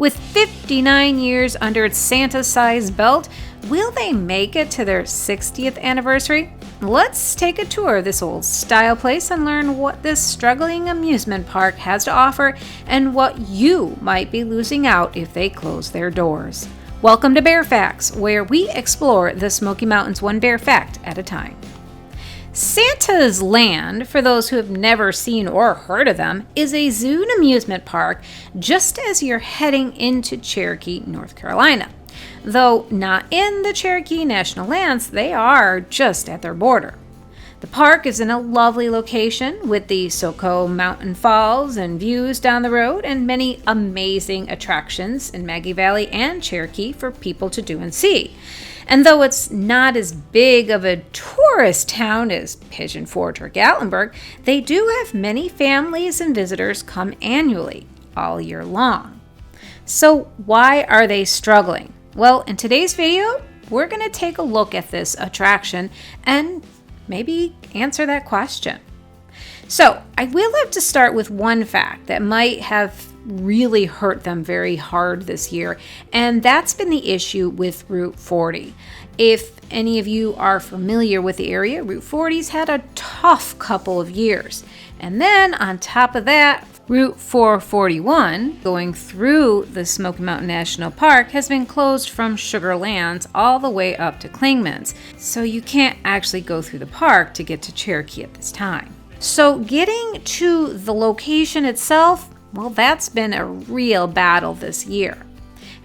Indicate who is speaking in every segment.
Speaker 1: With 59 years under its Santa-sized belt, will they make it to their 60th anniversary? Let's take a tour of this old style place and learn what this struggling amusement park has to offer and what you might be losing out if they close their doors. Welcome to Bear Facts, where we explore the Smoky Mountains one bear fact at a time. Santa's Land, for those who have never seen or heard of them, is a zoo and amusement park just as you're heading into Cherokee, North Carolina. Though not in the Cherokee National Lands, they are just at their border. The park is in a lovely location with the Smoky Mountain Falls and views down the road and many amazing attractions in Maggie Valley and Cherokee for people to do and see. And though it's not as big of a tourist town as Pigeon Forge or Gatlinburg, they do have many families and visitors come annually, all year long. So why are they struggling? Well, in today's video, we're going to take a look at this attraction and maybe answer that question. So I will have to start with one fact that might have really hurt them very hard this year, and that's been the issue with Route 40. If any of you are familiar with the area, Route 40's had a tough couple of years. And then on top of that, Route 441, going through the Smoky Mountain National Park, has been closed from Sugar Lands all the way up to Clingman's, so you can't actually go through the park to get to Cherokee at this time. So getting to the location itself, well, that's been a real battle this year.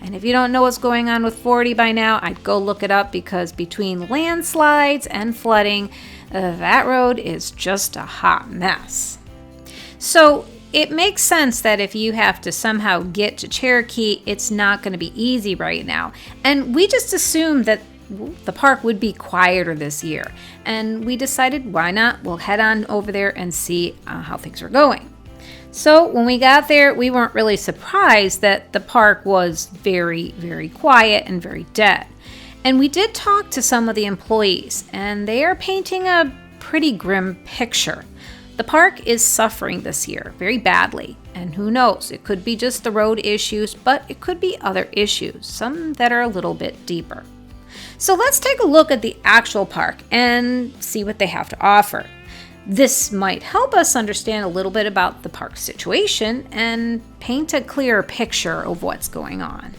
Speaker 1: And if you don't know what's going on with 40 by now, I'd go look it up, because between landslides and flooding, that road is just a hot mess. So it makes sense that if you have to somehow get to Cherokee, it's not going to be easy right now. And we just assumed that the park would be quieter this year. And we decided, why not? We'll head on over there and see how things are going. So when we got there, we weren't really surprised that the park was very, very quiet and very dead. And we did talk to some of the employees, and they are painting a pretty grim picture. The park is suffering this year very badly, and who knows, it could be just the road issues, but it could be other issues, some that are a little bit deeper. So let's take a look at the actual park and see what they have to offer. This might help us understand a little bit about the park situation and paint a clearer picture of what's going on.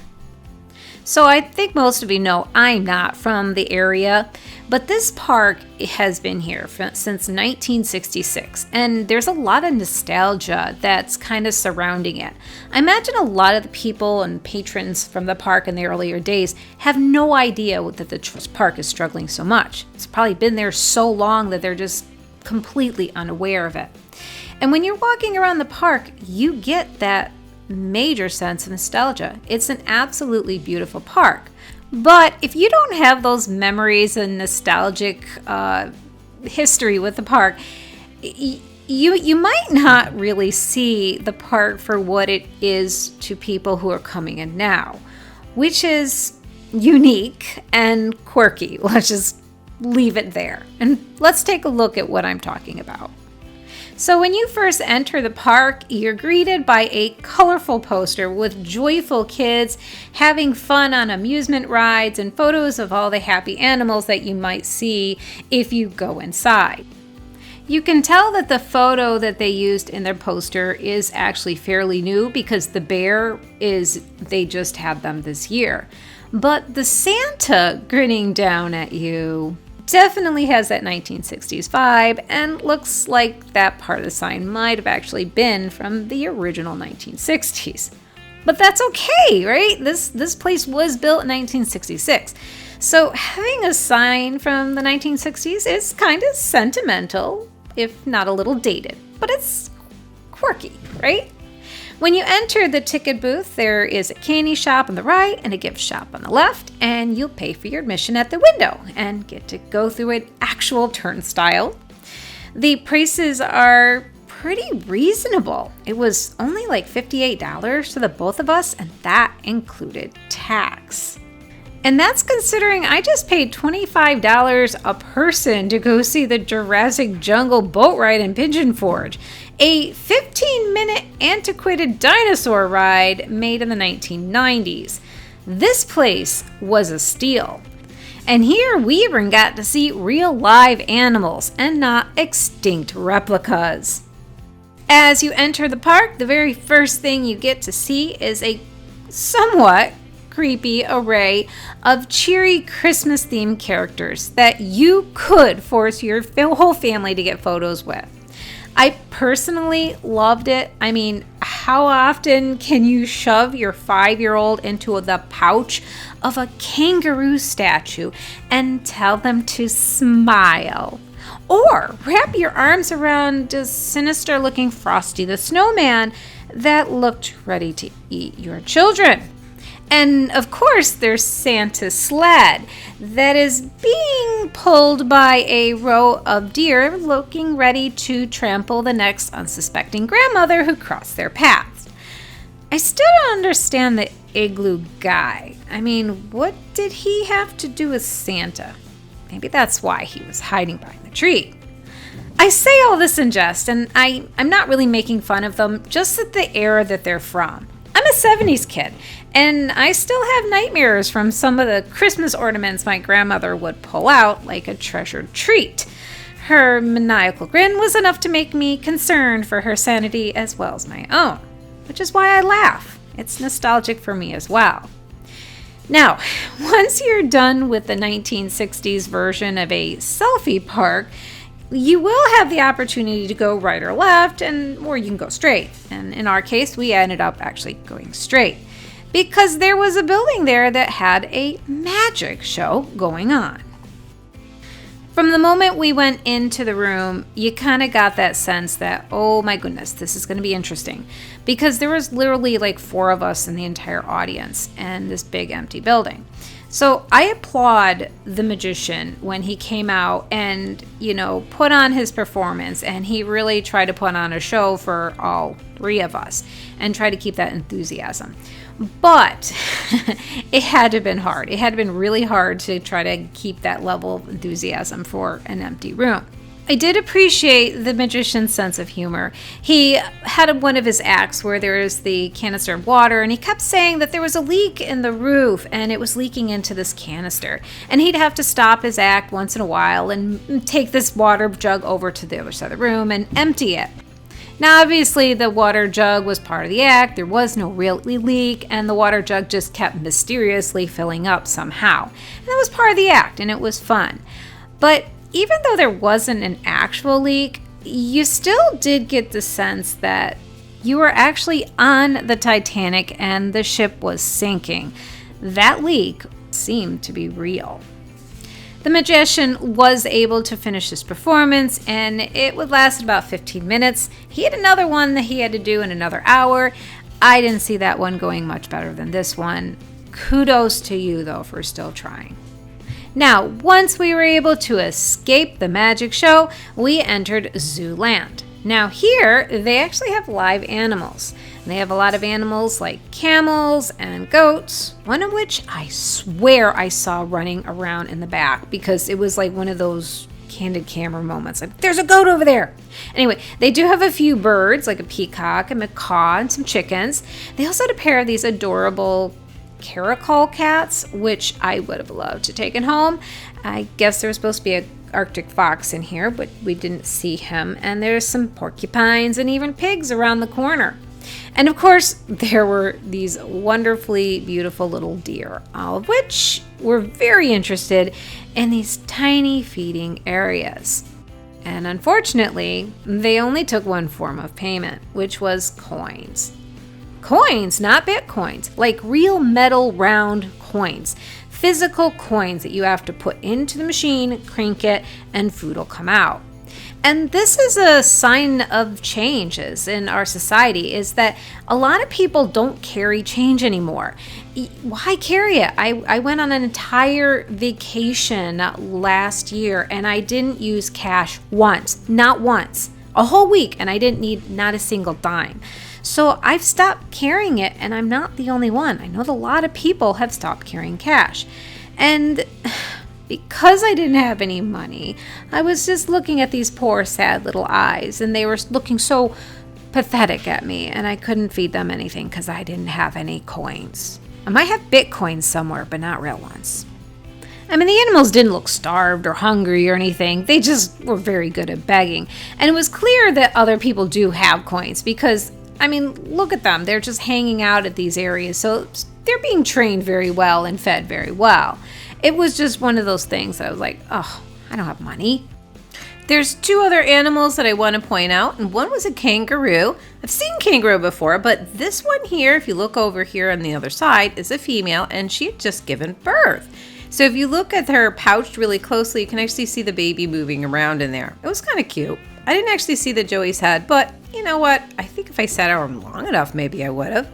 Speaker 1: So I think most of you know I'm not from the area, but this park has been here since 1966, and there's a lot of nostalgia that's kind of surrounding it. I imagine a lot of the people and patrons from the park in the earlier days have no idea that the park is struggling so much. It's probably been there so long that they're just completely unaware of it. And when you're walking around the park, you get that major sense of nostalgia. It's an absolutely beautiful park. But if you don't have those memories and nostalgic history with the park, you might not really see the park for what it is to people who are coming in now, which is unique and quirky. Let's just leave it there. And let's take a look at what I'm talking about. So when you first enter the park, you're greeted by a colorful poster with joyful kids having fun on amusement rides and photos of all the happy animals that you might see if you go inside. You can tell that the photo that they used in their poster is actually fairly new, because the bear they just had them this year. But the Santa grinning down at you definitely has that 1960s vibe, and looks like that part of the sign might have actually been from the original 1960s. But that's okay, right? This place was built in 1966. So having a sign from the 1960s is kind of sentimental, if not a little dated, but it's quirky, right? When you enter the ticket booth, there is a candy shop on the right and a gift shop on the left, and you'll pay for your admission at the window and get to go through an actual turnstile. The prices are pretty reasonable. It was only like $58 for the both of us, and that included tax. And that's considering I just paid $25 a person to go see the Jurassic Jungle boat ride in Pigeon Forge, a 15-minute antiquated dinosaur ride made in the 1990s. This place was a steal. And here we even got to see real live animals and not extinct replicas. As you enter the park, the very first thing you get to see is a somewhat creepy array of cheery Christmas-themed characters that you could force your whole family to get photos with. I personally loved it. I mean, how often can you shove your 5-year-old into the pouch of a kangaroo statue and tell them to smile? Or wrap your arms around a sinister-looking Frosty the Snowman that looked ready to eat your children? And of course, there's Santa's sled that is being pulled by a row of deer looking ready to trample the next unsuspecting grandmother who crossed their paths. I still don't understand the igloo guy. I mean, what did he have to do with Santa? Maybe that's why he was hiding behind the tree. I say all this in jest, and I'm not really making fun of them, just at the era that they're from. I'm a 70s kid, and I still have nightmares from some of the Christmas ornaments my grandmother would pull out like a treasured treat. Her maniacal grin was enough to make me concerned for her sanity as well as my own, which is why I laugh. It's nostalgic for me as well. Now, once you're done with the 1960s version of a selfie park, you will have the opportunity to go right or left, or you can go straight. And in our case, we ended up actually going straight because there was a building there that had a magic show going on. From the moment we went into the room, you kind of got that sense that, oh my goodness, this is going to be interesting, because there was literally like 4 of us in the entire audience and this big empty building. So I applaud the magician when he came out and, put on his performance, and he really tried to put on a show for all 3 of us and try to keep that enthusiasm. But it had to have been hard. It had to have been really hard to try to keep that level of enthusiasm for an empty room. I did appreciate the magician's sense of humor. He had one of his acts where there was the canister of water, and he kept saying that there was a leak in the roof and it was leaking into this canister. And he'd have to stop his act once in a while and take this water jug over to the other side of the room and empty it. Now, obviously, the water jug was part of the act. There was no real leak, and the water jug just kept mysteriously filling up somehow. And that was part of the act, and it was fun. But even though there wasn't an actual leak, you still did get the sense that you were actually on the Titanic and the ship was sinking. That leak seemed to be real. The magician was able to finish his performance, and it would last about 15 minutes. He had another one that he had to do in another hour. I didn't see that one going much better than this one. Kudos to you, though, for still trying. Now, once we were able to escape the magic show, we entered Zooland. Now here, they actually have live animals. And they have a lot of animals like camels and goats, one of which I swear I saw running around in the back because it was like one of those candid camera moments. Like, there's a goat over there. Anyway, they do have a few birds, like a peacock, a macaw, and some chickens. They also had a pair of these adorable caracal cats, which I would have loved to take home. I guess there was supposed to be an Arctic fox in here, but we didn't see him. And there's some porcupines and even pigs around the corner. And of course, there were these wonderfully beautiful little deer, all of which were very interested in these tiny feeding areas. And unfortunately, they only took one form of payment, which was coins. Coins, not Bitcoins, like real metal round coins. Physical coins that you have to put into the machine, crank it, and food will come out. And this is a sign of changes in our society, is that a lot of people don't carry change anymore. Why carry it? I went on an entire vacation last year and I didn't use cash once, not once, a whole week, and I didn't need not a single dime. So I've stopped carrying it, and I'm not the only one. I know that a lot of people have stopped carrying cash. And because I didn't have any money, I was just looking at these poor, sad little eyes, and they were looking so pathetic at me, and I couldn't feed them anything because I didn't have any coins. I might have Bitcoins somewhere, but not real ones. I mean, the animals didn't look starved or hungry or anything. They just were very good at begging. And it was clear that other people do have coins because, I mean, look at them. They're just hanging out at these areas. So they're being trained very well and fed very well. It was just one of those things that I was like, oh, I don't have money. There's two other animals that I want to point out, and one was a kangaroo. I've seen kangaroo before, but this one here, if you look over here on the other side, is a female, and she had just given birth. So if you look at her pouch really closely, you can actually see the baby moving around in there. It was kind of cute. I didn't actually see the Joey's head, but you know what? I think if I sat around long enough, maybe I would have.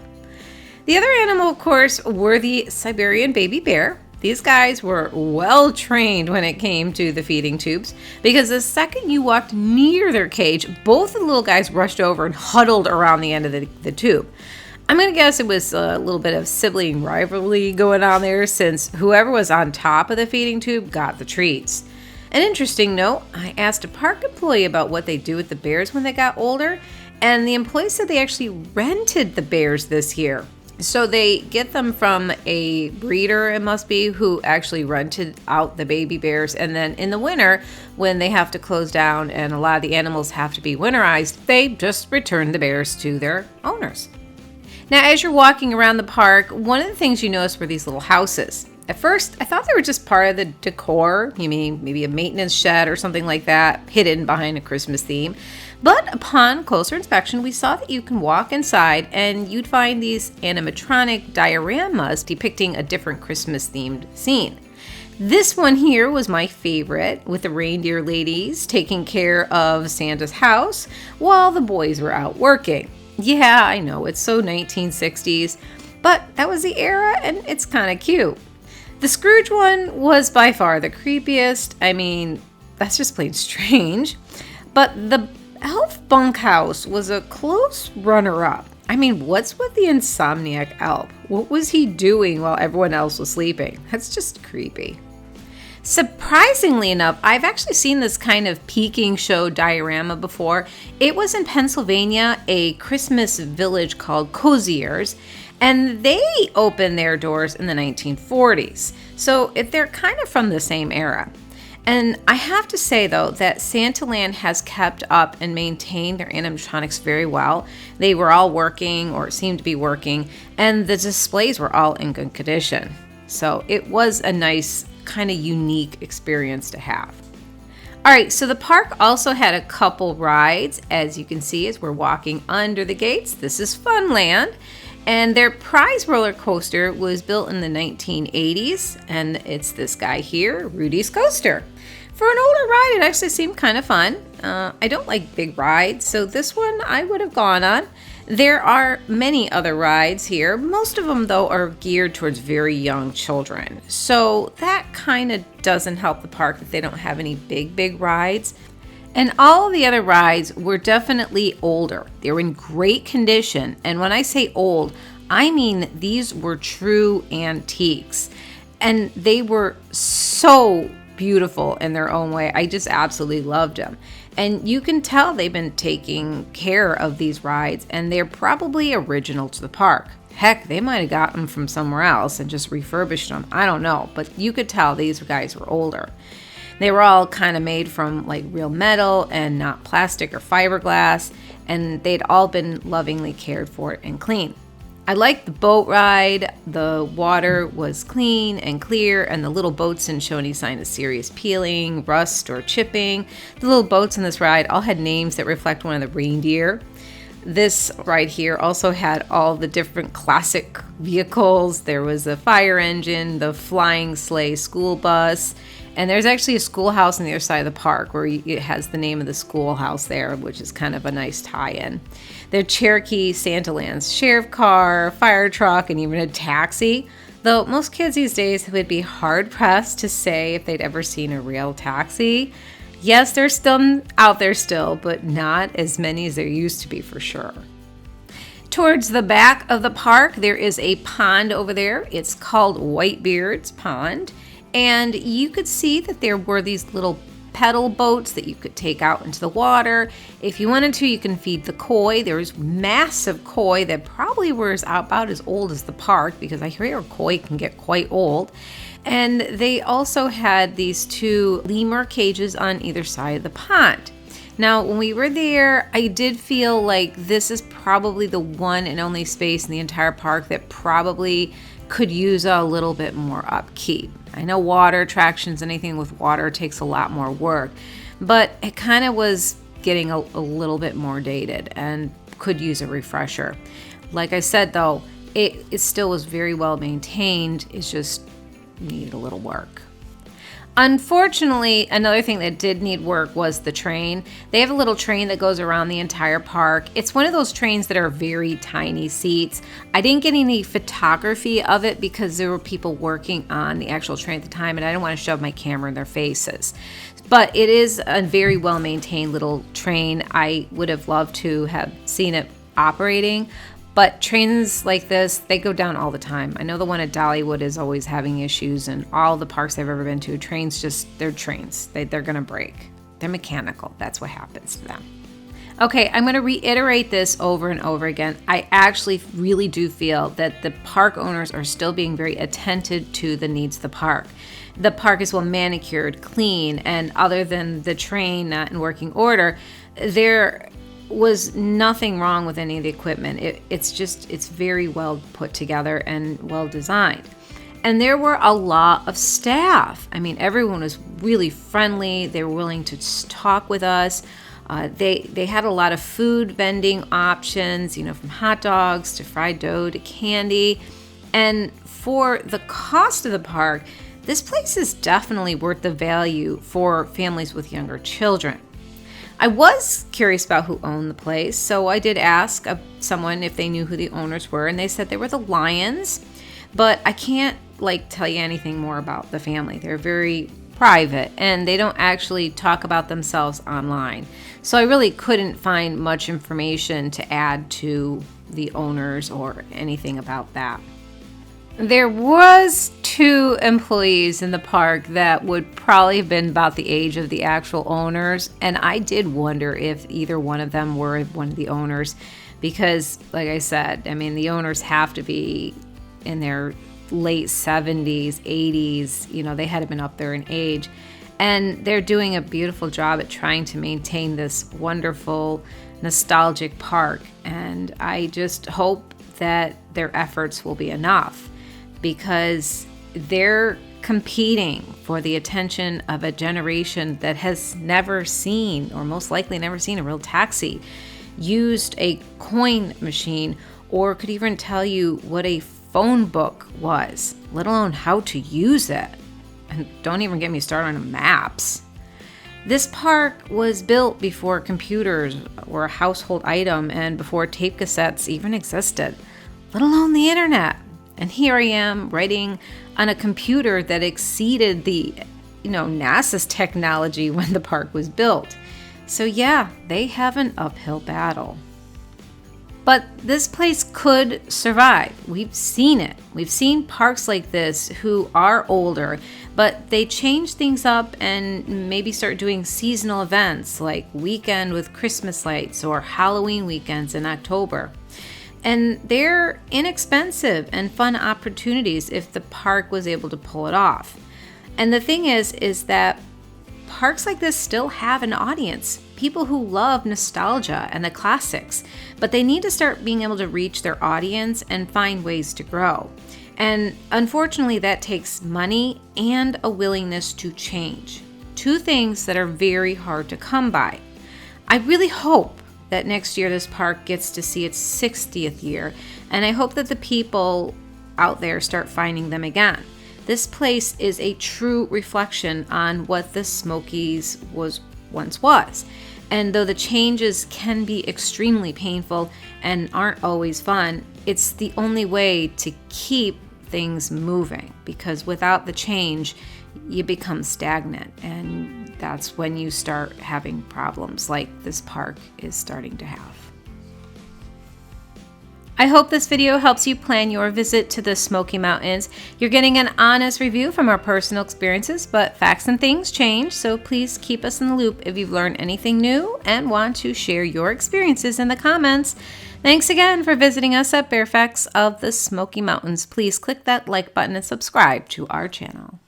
Speaker 1: The other animal, of course, were the Siberian baby bear. These guys were well trained when it came to the feeding tubes because the second you walked near their cage, both the little guys rushed over and huddled around the end of the tube. I'm going to guess it was a little bit of sibling rivalry going on there since whoever was on top of the feeding tube got the treats. An interesting note, I asked a park employee about what they do with the bears when they got older, and the employee said they actually rented the bears this year. So they get them from a breeder, it must be, who actually rented out the baby bears. And then in the winter, when they have to close down and a lot of the animals have to be winterized, they just return the bears to their owners. Now, as you're walking around the park, one of the things you notice were these little houses. At first, I thought they were just part of the decor. You mean maybe a maintenance shed or something like that, hidden behind a Christmas theme. But upon closer inspection, we saw that you can walk inside and you'd find these animatronic dioramas depicting a different Christmas-themed scene. This one here was my favorite, with the reindeer ladies taking care of Santa's house while the boys were out working. Yeah, I know, it's so 1960s, but that was the era and it's kind of cute. The Scrooge one was by far the creepiest. I mean, that's just plain strange. But the elf bunkhouse was a close runner-up. I mean, what's with the insomniac elf? What was he doing while everyone else was sleeping? That's just creepy. Surprisingly enough, I've actually seen this kind of peeking show diorama before. It was in Pennsylvania, a Christmas village called Coziers, and they opened their doors in the 1940s. So they're kind of from the same era. And I have to say, though, that Santaland has kept up and maintained their animatronics very well. They were all working, or seemed to be working, and the displays were all in good condition. So it was a nice, kind of unique experience to have. All right, so the park also had a couple rides, as you can see as we're walking under the gates. This is Funland, and their prize roller coaster was built in the 1980s, and it's this guy here, Rudy's Coaster. For an older ride, it actually seemed kind of fun. I don't like big rides, so this one I would have gone on. There are many other rides here. Most of them, though, are geared towards very young children. So that kind of doesn't help the park that they don't have any big rides. And all of the other rides were definitely older. They were in great condition. And when I say old, I mean these were true antiques. And they were so beautiful in their own way. I just absolutely loved them. And you can tell they've been taking care of these rides, and they're probably original to the park. Heck, they might have gotten them from somewhere else and just refurbished them. I don't know, but you could tell these guys were older. They were all kind of made from like real metal and not plastic or fiberglass, and they'd all been lovingly cared for and clean. I liked the boat ride. The water was clean and clear, and the little boats didn't show any sign of serious peeling, rust, or chipping. The little boats in this ride all had names that reflect one of the reindeer. This ride here also had all the different classic vehicles. There was a fire engine, the flying sleigh school bus, and there's actually a schoolhouse on the other side of the park where it has the name of the schoolhouse there, which is kind of a nice tie-in. The Cherokee Santaland's sheriff car, fire truck, and even a taxi. Though most kids these days would be hard-pressed to say if they'd ever seen a real taxi. Yes, they're still out there still, but not as many as there used to be for sure. Towards the back of the park, there is a pond over there. It's called Whitebeard's Pond. And you could see that there were these little pedal boats that you could take out into the water. If you wanted to, you can feed the koi. There was massive koi that probably was about as old as the park, because I hear koi can get quite old. And they also had these 2 lemur cages on either side of the pond. Now, when we were there, I did feel like this is probably the one and only space in the entire park that probably could use a little bit more upkeep. I know water attractions, anything with water takes a lot more work, but it kind of was getting a little bit more dated and could use a refresher. Like I said, though, it still was very well maintained. It just needed a little work. Unfortunately, another thing that did need work was the train. They have a little train that goes around the entire park. It's one of those trains that are very tiny seats. I didn't get any photography of it because there were people working on the actual train at the time, and I didn't want to shove my camera in their faces. But it is a very well-maintained little train. I would have loved to have seen it operating. But trains like this, they go down all the time. I know the one at Dollywood is always having issues, and all the parks I've ever been to, they're trains. They're going to break. They're mechanical. That's what happens to them. Okay, I'm going to reiterate this over and over again. I actually really do feel that the park owners are still being very attentive to the needs of the park. The park is well manicured, clean, and other than the train not in working order, there was nothing wrong with any of the equipment. It's very well put together and well designed. And there were a lot of staff. I mean, everyone was really friendly. They were willing to talk with us. They had a lot of food vending options, from hot dogs to fried dough to candy. And for the cost of the park, this place is definitely worth the value for families with younger children. I was curious about who owned the place, so I did ask someone if they knew who the owners were, and they said they were the Lyons, but I can't tell you anything more about the family. They're very private, and they don't actually talk about themselves online. So I really couldn't find much information to add to the owners or anything about that. There was 2 employees in the park that would probably have been about the age of the actual owners, and I did wonder if either one of them were one of the owners, because like I said, the owners have to be in their late 70s, 80s, they had been up there in age, and they're doing a beautiful job at trying to maintain this wonderful, nostalgic park, and I just hope that their efforts will be enough, because they're competing for the attention of a generation that has never seen, or most likely never seen, a real taxi, used a coin machine, or could even tell you what a phone book was, let alone how to use it. And don't even get me started on maps. This park was built before computers were a household item and before tape cassettes even existed, let alone the internet. And here I am writing on a computer that exceeded the, NASA's technology when the park was built. So yeah, they have an uphill battle. But this place could survive. We've seen it. We've seen parks like this who are older, but they change things up and maybe start doing seasonal events like weekend with Christmas lights or Halloween weekends in October. And they're inexpensive and fun opportunities if the park was able to pull it off. And the thing is that parks like this still have an audience, people who love nostalgia and the classics, but they need to start being able to reach their audience and find ways to grow. And unfortunately, that takes money and a willingness to change. 2 things that are very hard to come by. I really hope that next year this park gets to see its 60th year, and I hope that the people out there start finding them again. This place is a true reflection on what the Smokies once was. And though the changes can be extremely painful and aren't always fun, it's the only way to keep things moving, because without the change, you become stagnant, and that's when you start having problems like this park is starting to have. I hope this video helps you plan your visit to the Smoky Mountains. You're getting an honest review from our personal experiences, but facts and things change, so please keep us in the loop if you've learned anything new and want to share your experiences in the comments. Thanks again for visiting us at Bear Facts of the Smoky Mountains. Please click that like button and subscribe to our channel.